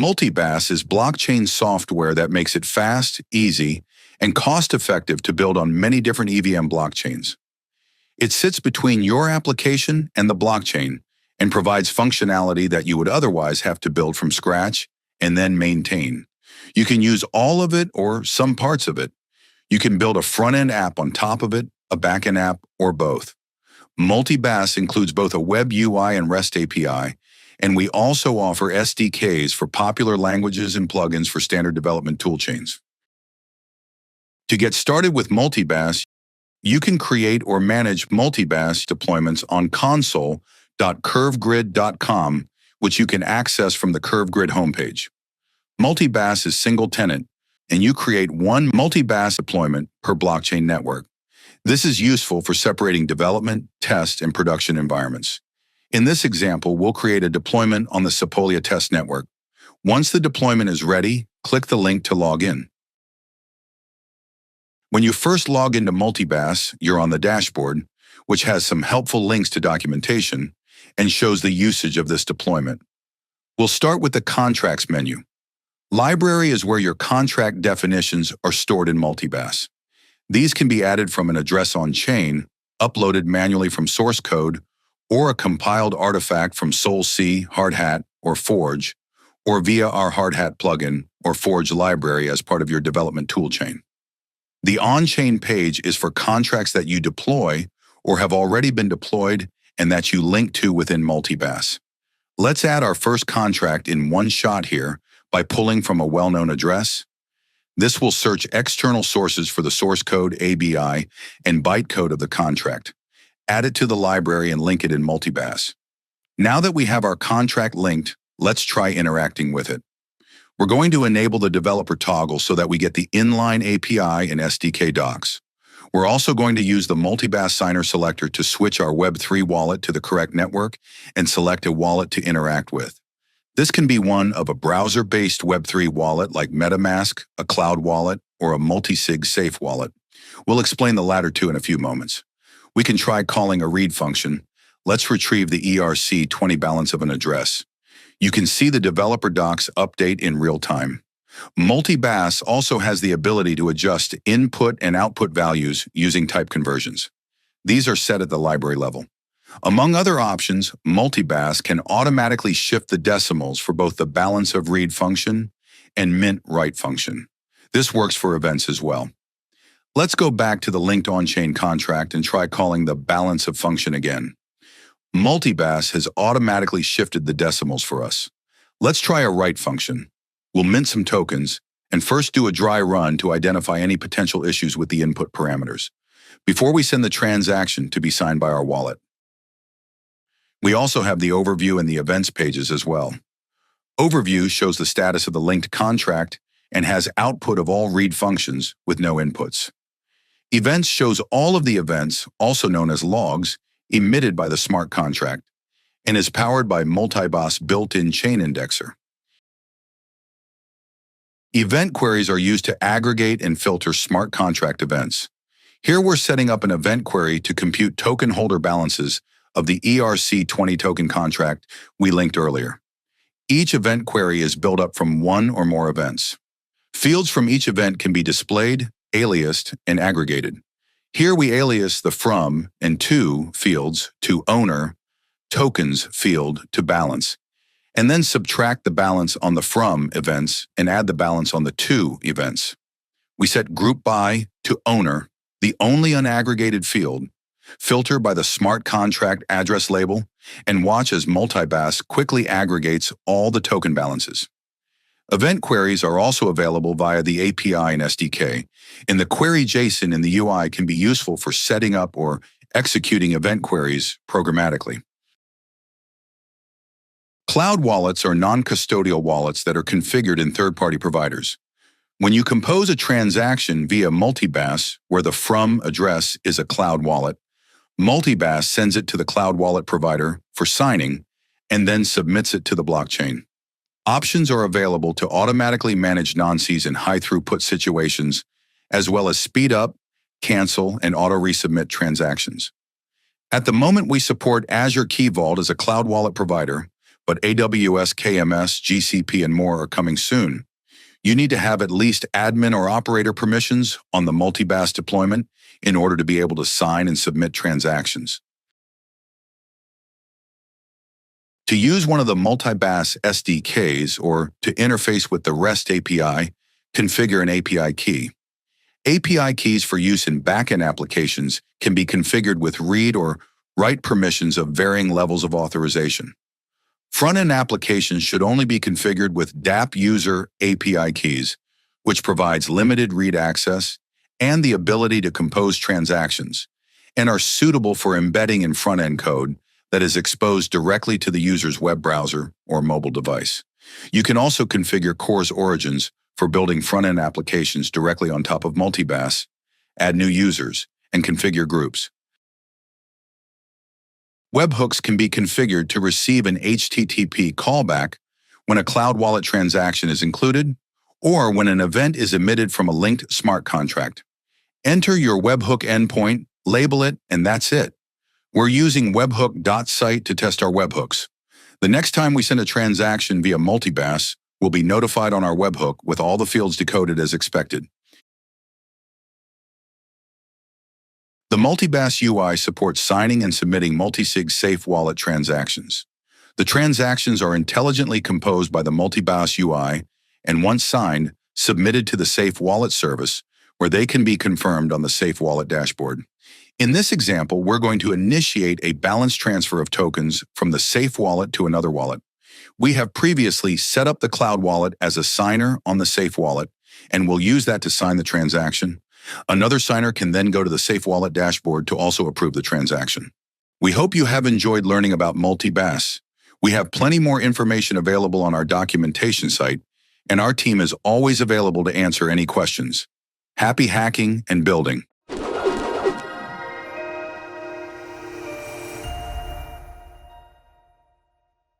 MultiBaas is blockchain software that makes it fast, easy, and cost-effective to build on many different EVM blockchains. It sits between your application and the blockchain and provides functionality that you would otherwise have to build from scratch and then maintain. You can use all of it or some parts of it. You can build a front-end app on top of it, a back-end app, or both. MultiBaas includes both a web UI and REST API, and we also offer SDKs for popular languages and plugins for standard development toolchains. To get started with MultiBaas, you can create or manage MultiBaas deployments on console.curvegrid.com, which you can access from the Curvegrid homepage. MultiBaas is single-tenant, and you create one MultiBaas deployment per blockchain network. This is useful for separating development, test, and production environments. In this example, we'll create a deployment on the Sepolia test network. Once the deployment is ready, click the link to log in. When you first log into MultiBaas, you're on the dashboard, which has some helpful links to documentation and shows the usage of this deployment. We'll start with the Contracts menu. Library is where your contract definitions are stored in MultiBaas. These can be added from an address on-chain, uploaded manually from source code, or a compiled artifact from SolC, Hardhat, or Forge, or via our Hardhat plugin or Forge library as part of your development toolchain. The on-chain page is for contracts that you deploy or have already been deployed and that you link to within MultiBaas. Let's add our first contract in one shot here by pulling from a well-known address. This will search external sources for the source code, ABI, and bytecode of the contract. Add it to the library and link it in MultiBaas. Now that we have our contract linked, let's try interacting with it. We're going to enable the developer toggle so that we get the inline API and SDK docs. We're also going to use the MultiBaas signer selector to switch our Web3 wallet to the correct network and select a wallet to interact with. This can be one of a browser-based Web3 wallet like MetaMask, a cloud wallet, or a multi-sig safe wallet. We'll explain the latter two in a few moments. We can try calling a read function. Let's retrieve the ERC20 balance of an address. You can see the developer docs update in real time. MultiBaas also has the ability to adjust input and output values using type conversions. These are set at the library level. Among other options, MultiBaas can automatically shift the decimals for both the balance of read function and mint write function. This works for events as well. Let's go back to the linked on-chain contract and try calling the balance of function again. MultiBaas has automatically shifted the decimals for us. Let's try a write function. We'll mint some tokens and first do a dry run to identify any potential issues with the input parameters before we send the transaction to be signed by our wallet. We also have the overview and the events pages as well. Overview shows the status of the linked contract and has output of all read functions with no inputs. Events shows all of the events, also known as logs, emitted by the smart contract and is powered by MultiBaas built-in chain indexer. Event queries are used to aggregate and filter smart contract events. Here we're setting up an event query to compute token holder balances of the ERC20 token contract we linked earlier. Each event query is built up from one or more events. Fields from each event can be displayed, aliased, and aggregated. Here we alias the from and to fields to owner, tokens field to balance, and then subtract the balance on the from events and add the balance on the to events. We set group by to owner, the only unaggregated field, filter by the smart contract address label, and watch as MultiBaas quickly aggregates all the token balances. Event queries are also available via the API and SDK, and the query JSON in the UI can be useful for setting up or executing event queries programmatically. Cloud wallets are non-custodial wallets that are configured in third-party providers. When you compose a transaction via MultiBaas, where the from address is a cloud wallet, MultiBaas sends it to the cloud wallet provider for signing and then submits it to the blockchain. Options are available to automatically manage nonces in high-throughput situations, as well as speed up, cancel, and auto-resubmit transactions. At the moment, we support Azure Key Vault as a cloud wallet provider, but AWS, KMS, GCP, and more are coming soon. You need to have at least admin or operator permissions on the MultiBaas deployment in order to be able to sign and submit transactions. To use one of the MultiBaas SDKs or to interface with the REST API, configure an API key. API keys for use in backend applications can be configured with read or write permissions of varying levels of authorization. Front-end applications should only be configured with DApp user API keys, which provides limited read access and the ability to compose transactions, and are suitable for embedding in front-end code that is exposed directly to the user's web browser or mobile device. You can also configure CORS origins for building front-end applications directly on top of MultiBaas, add new users, and configure groups. Webhooks can be configured to receive an HTTP callback when a Cloud Wallet transaction is included or when an event is emitted from a linked smart contract. Enter your webhook endpoint, label it, and that's it. We're using webhook.site to test our webhooks. The next time we send a transaction via MultiBaas, we'll be notified on our webhook with all the fields decoded as expected. The MultiBaas UI supports signing and submitting multi-sig safe wallet transactions. The transactions are intelligently composed by the MultiBaas UI and once signed, submitted to the Safe Wallet service, where they can be confirmed on the Safe Wallet dashboard. In this example, we're going to initiate a balance transfer of tokens from the Safe Wallet to another wallet. We have previously set up the Cloud Wallet as a signer on the Safe Wallet, and we'll use that to sign the transaction. Another signer can then go to the Safe Wallet dashboard to also approve the transaction. We hope you have enjoyed learning about MultiBaas. We have plenty more information available on our documentation site, and our team is always available to answer any questions. Happy hacking and building!